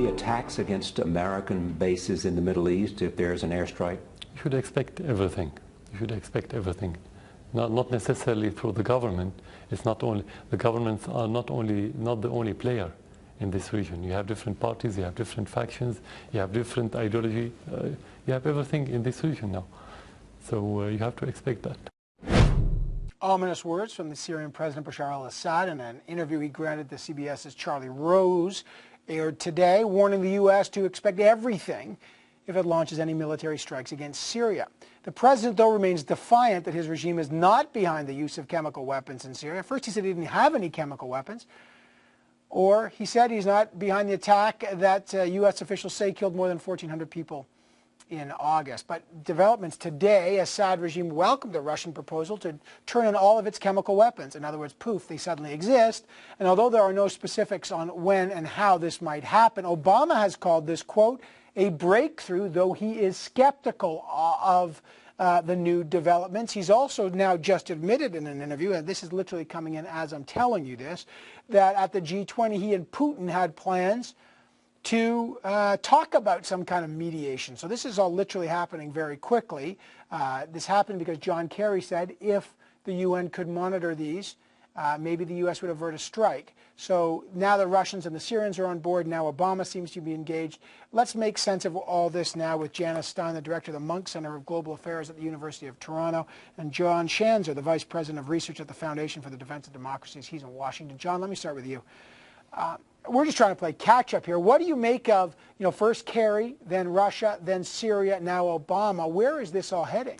be attacks against American bases in the Middle East if there's an airstrike? You should expect everything. You should expect everything. Not necessarily through the government. It's not only the governments are not the only player in this region. You have different parties, you have different factions, you have different ideology. You have everything in this region now. So you have to expect that. Ominous words from the Syrian President Bashar al-Assad in an interview he granted to CBS's Charlie Rose, aired today, warning the U.S. to expect everything if it launches any military strikes against Syria. The president, though, remains defiant that his regime is not behind the use of chemical weapons in Syria. First, he said he didn't have any chemical weapons. Or he said he's not behind the attack that U.S. officials say killed more than 1,400 people in August. But developments today, Assad regime welcomed the Russian proposal to turn in all of its chemical weapons. In other words, poof, they suddenly exist. And although there are no specifics on when and how this might happen, Obama has called this, quote, a breakthrough, though he is skeptical of the new developments. He's also now just admitted in an interview, and this is literally coming in as I'm telling you this, that at the G20 he and Putin had plans to talk about some kind of mediation. So this is all literally happening very quickly. This happened because John Kerry said if the UN could monitor these, maybe the U.S. would avert a strike. So now the Russians and the Syrians are on board. Now Obama seems to be engaged. Let's make sense of all this now with Janice Stein, the director of the Munk Center of Global Affairs at the University of Toronto, and John Schanzer, the vice president of research at the Foundation for the Defense of Democracies. He's in Washington. John, let me start with you. We're just trying to play catch up here. What do you make of, first Kerry, then Russia, then Syria, now Obama? Where is this all heading?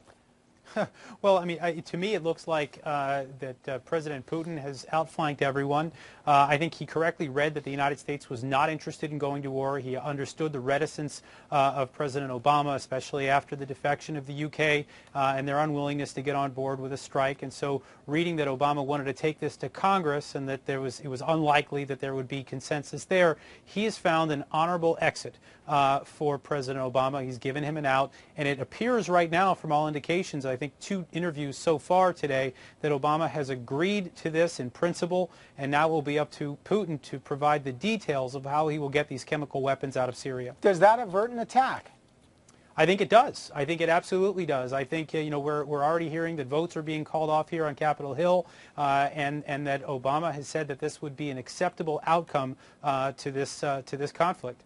Well, I mean, to me it looks like that President Putin has outflanked everyone. I think he correctly read that the United States was not interested in going to war. He understood the reticence of President Obama, especially after the defection of the UK and their unwillingness to get on board with a strike. And so reading that Obama wanted to take this to Congress and that it was unlikely that there would be consensus there, he has found an honorable exit for President Obama. He's given him an out, and it appears right now, from all indications, I think 2 interviews so far today, that Obama has agreed to this in principle, and now it will be up to Putin to provide the details of how he will get these chemical weapons out of Syria. Does that avert an attack? I think it does. I think it absolutely does. I think we're already hearing that votes are being called off here on Capitol Hill, and that Obama has said that this would be an acceptable outcome to this conflict.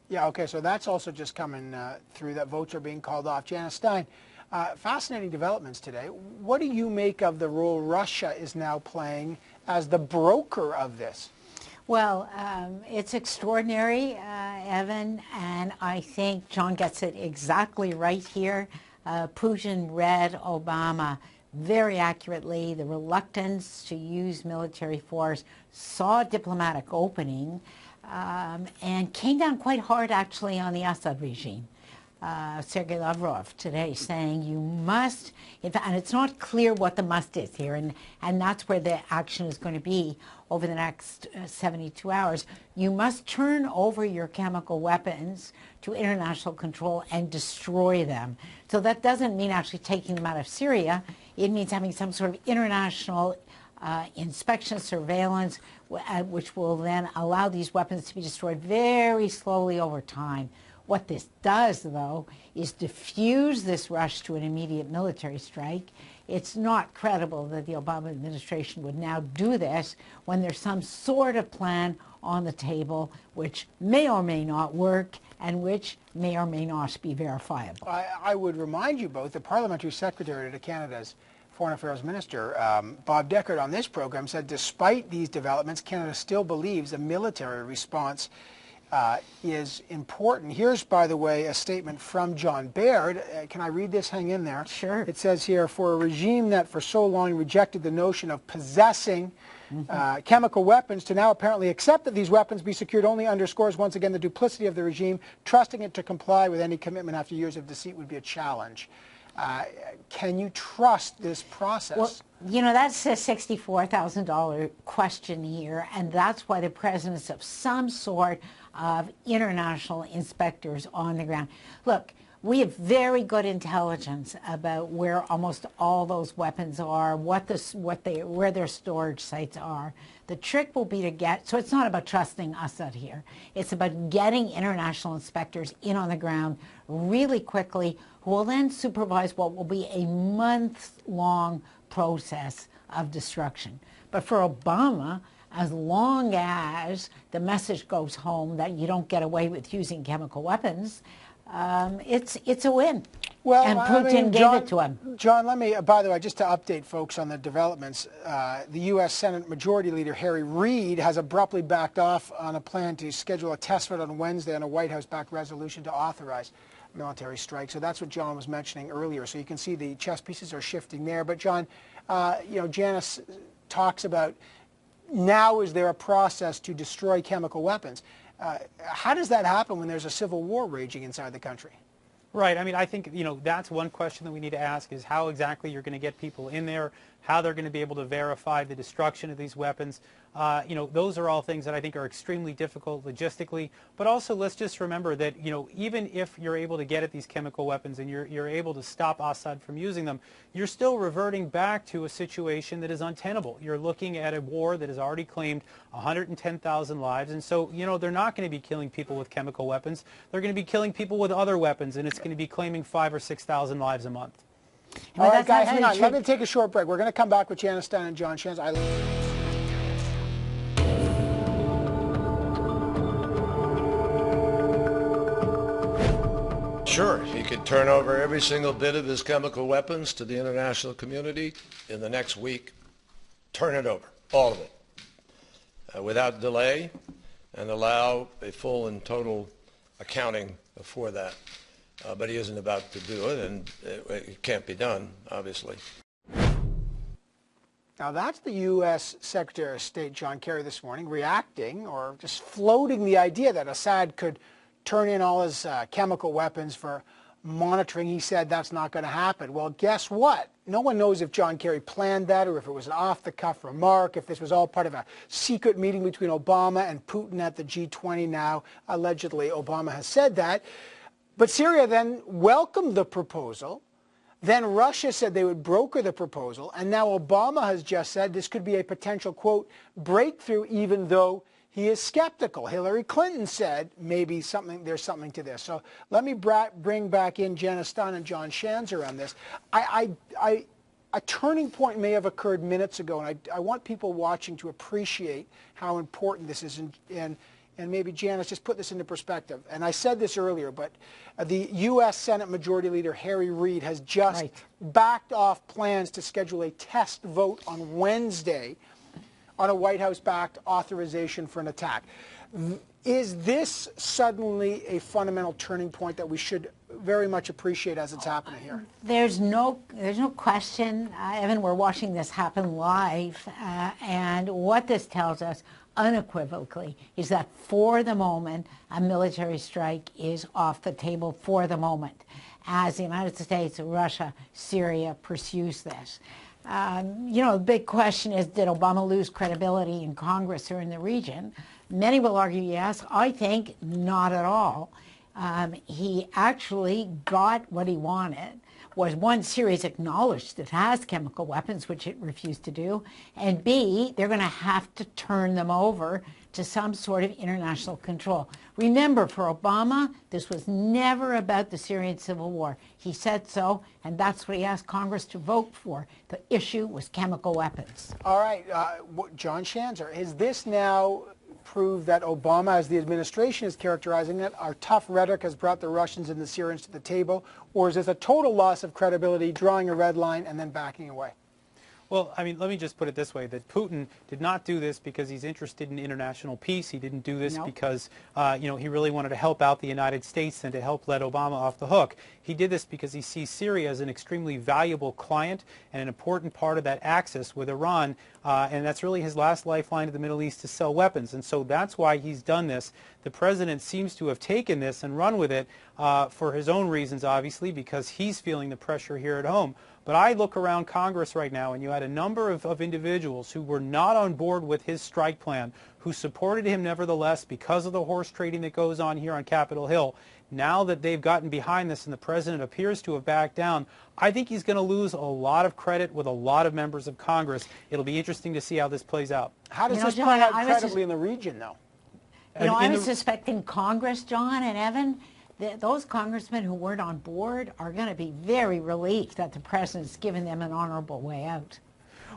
Yeah. Okay. So that's also just coming through, that votes are being called off. Janice Stein, fascinating developments today. What do you make of the role Russia is now playing as the broker of this? Well, it's extraordinary, Evan, and I think John gets it exactly right here. Putin read Obama very accurately. The reluctance to use military force, saw a diplomatic opening, and came down quite hard, actually, on the Assad regime. Sergei Lavrov today saying you must, in fact, and it's not clear what the must is here, and that's where the action is going to be over the next 72 hours. You must turn over your chemical weapons to international control and destroy them. So that doesn't mean actually taking them out of Syria. It means having some sort of international inspection, surveillance, which will then allow these weapons to be destroyed very slowly over time. What this does, though, is diffuse this rush to an immediate military strike. It's not credible that the Obama administration would now do this when there's some sort of plan on the table which may or may not work and which may or may not be verifiable. I would remind you both, the Parliamentary Secretary to Canada's Foreign Affairs Minister, Bob Deckard, on this program said despite these developments, Canada still believes a military response is important. Here's, by the way, a statement from John Baird. Can I read this? Hang in there. Sure. It says here, for a regime that for so long rejected the notion of possessing chemical weapons to now apparently accept that these weapons be secured only underscores once again the duplicity of the regime. Trusting it to comply with any commitment after years of deceit would be a challenge. Can you trust this process? Well, that's a $64,000 question here, and that's why the president's of some sort of international inspectors on the ground. Look, We have very good intelligence about where almost all those weapons are, where their storage sites are. The trick will be to get, so it's not about trusting Assad here. It's about getting international inspectors in on the ground really quickly, who will then supervise what will be a month-long process of destruction. But for Obama, as long as the message goes home that you don't get away with using chemical weapons, it's a win. Well, and Putin gave it to him. John, let me, by the way, just to update folks on the developments, the U.S. Senate Majority Leader Harry Reid has abruptly backed off on a plan to schedule a test vote on Wednesday on a White House-backed resolution to authorize military strike. So that's what John was mentioning earlier. So you can see the chess pieces are shifting there. But John, Janice talks about now is there a process to destroy chemical weapons. How does that happen when there's a civil war raging inside the country? Right. I mean, I think, that's one question that we need to ask is how exactly you're going to get people in there, how they're going to be able to verify the destruction of these weapons. Those are all things that I think are extremely difficult logistically. But also, let's just remember that, even if you're able to get at these chemical weapons and you're able to stop Assad from using them, you're still reverting back to a situation that is untenable. You're looking at a war that has already claimed 110,000 lives. And so, they're not going to be killing people with chemical weapons. They're going to be killing people with other weapons, and it's going to be claiming 5,000 or 6,000 lives a month. All right, guys, hang on. Let me take a short break. We're going to come back with Janice Stein and John Schanzer. Sure, he could turn over every single bit of his chemical weapons to the international community in the next week. Turn it over, all of it, without delay, and allow a full and total accounting for that. But he isn't about to do it, and it can't be done, obviously. Now, that's the U.S. Secretary of State John Kerry this morning reacting or just floating the idea that Assad could turn in all his chemical weapons for monitoring. He said that's not going to happen. Well, guess what? No one knows if John Kerry planned that or if it was an off-the-cuff remark, if this was all part of a secret meeting between Obama and Putin at the G20 now. Allegedly, Obama has said that. But Syria then welcomed the proposal. Then Russia said they would broker the proposal. And now Obama has just said this could be a potential, quote, breakthrough, even though he is skeptical. Hillary Clinton said maybe there's something to this. So let me bring back in Janice Stein and John Schanzer on this. A turning point may have occurred minutes ago, and I want people watching to appreciate how important this is. And maybe, Janice, just put this into perspective. And I said this earlier, but the U.S. Senate Majority Leader Harry Reid has just backed off plans to schedule a test vote on Wednesday on a White House-backed authorization for an attack. Is this suddenly a fundamental turning point that we should very much appreciate as it's happening here? There's no question, Evan, we're watching this happen live, and what this tells us unequivocally is that for the moment, a military strike is off the table for the moment, as the United States, Russia, Syria pursues this. The big question is, did Obama lose credibility in Congress or in the region? Many will argue yes. I think not at all. He actually got what he wanted. Was one, Syria's acknowledged it has chemical weapons, which it refused to do, and B, they're going to have to turn them over to some sort of international control. Remember, for Obama, this was never about the Syrian civil war. He said so, and that's what he asked Congress to vote for. The issue was chemical weapons. All right, John Schanzer, is this now prove that Obama, as the administration is characterizing it, our tough rhetoric has brought the Russians and the Syrians to the table, or is this a total loss of credibility, drawing a red line and then backing away? Well, I mean, let me just put it this way, that Putin did not do this because he's interested in international peace. He didn't do this because, he really wanted to help out the United States and to help let Obama off the hook. He did this because he sees Syria as an extremely valuable client and an important part of that axis with Iran, and that's really his last lifeline to the Middle East to sell weapons. And so that's why he's done this. The president seems to have taken this and run with it for his own reasons, obviously, because he's feeling the pressure here at home. But I look around Congress right now, and you had a number of individuals who were not on board with his strike plan, who supported him nevertheless because of the horse trading that goes on here on Capitol Hill. Now that they've gotten behind this and the president appears to have backed down, I think he's going to lose a lot of credit with a lot of members of Congress. It'll be interesting to see how this plays out. How does this John, play out credibly in the region, though? I was suspecting Congress, John and Evan, those congressmen who weren't on board are going to be very relieved that the president's given them an honorable way out.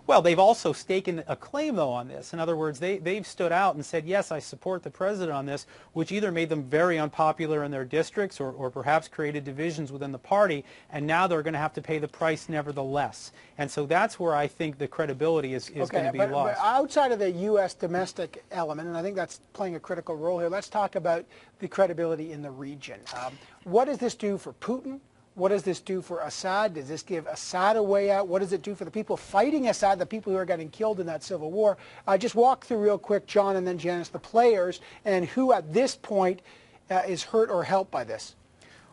Well, they've also staken a claim, though, on this. In other words, they've stood out and said, yes, I support the president on this, which either made them very unpopular in their districts or perhaps created divisions within the party, and now they're going to have to pay the price nevertheless. And so that's where I think the credibility is going to be lost. But outside of the U.S. domestic element, and I think that's playing a critical role here, let's talk about the credibility in the region. What does this do for Putin? What does this do for Assad? Does this give Assad a way out? What does it do for the people fighting Assad, the people who are getting killed in that civil war? Just walk through real quick, John, and then Janice, the players, and who at this point is hurt or helped by this.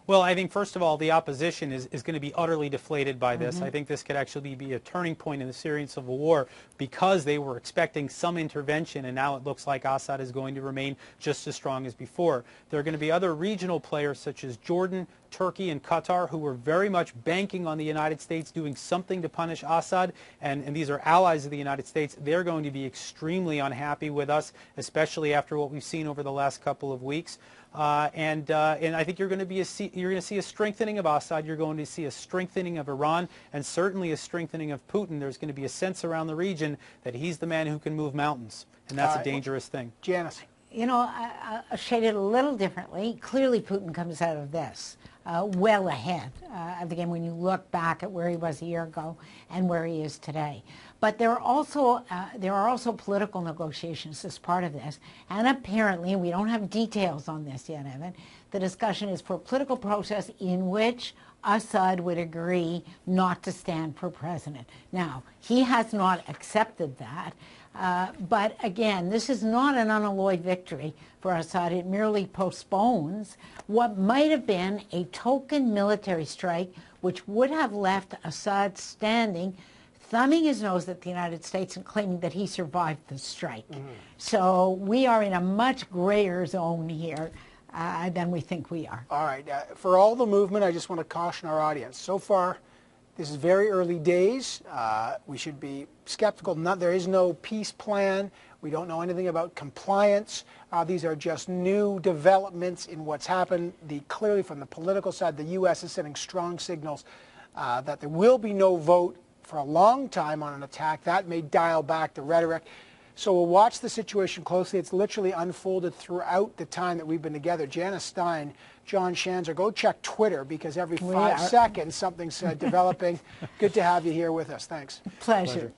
Well, I think, first of all, the opposition is going to be utterly deflated by this. I think this could actually be a turning point in the Syrian civil war because they were expecting some intervention, and now it looks like Assad is going to remain just as strong as before. There are going to be other regional players such as Jordan, Turkey, and Qatar who were very much banking on the United States doing something to punish Assad, and these are allies of the United States. They're going to be extremely unhappy with us, especially after what we've seen over the last couple of weeks. And I think you're going to see a strengthening of Assad. You're going to see a strengthening of Iran, and certainly a strengthening of Putin. There's going to be a sense around the region that he's the man who can move mountains, and that's a dangerous thing. Janice. You know, I shade it a little differently. Clearly, Putin comes out of this well ahead of the game when you look back at where he was a year ago and where he is today. But there are also political negotiations as part of this, and apparently, we don't have details on this yet, Evan, the discussion is for a political process in which Assad would agree not to stand for president. Now, he has not accepted that, but again, this is not an unalloyed victory for Assad. It merely postpones what might have been a token military strike, which would have left Assad standing, thumbing his nose at the United States and claiming that he survived the strike. So we are in a much grayer zone here than we think we are. All right. For all the movement, I just want to caution our audience. So far, this is very early days. We should be skeptical. There is no peace plan. We don't know anything about compliance. These are just new developments in what's happened. Clearly, from the political side, the U.S. is sending strong signals that there will be no vote for a long time on an attack. That may dial back the rhetoric. So we'll watch the situation closely. It's literally unfolded throughout the time that we've been together. Janice Stein, John Schanzer, go check Twitter because every 5 seconds something's developing. Good to have you here with us. Thanks. Pleasure.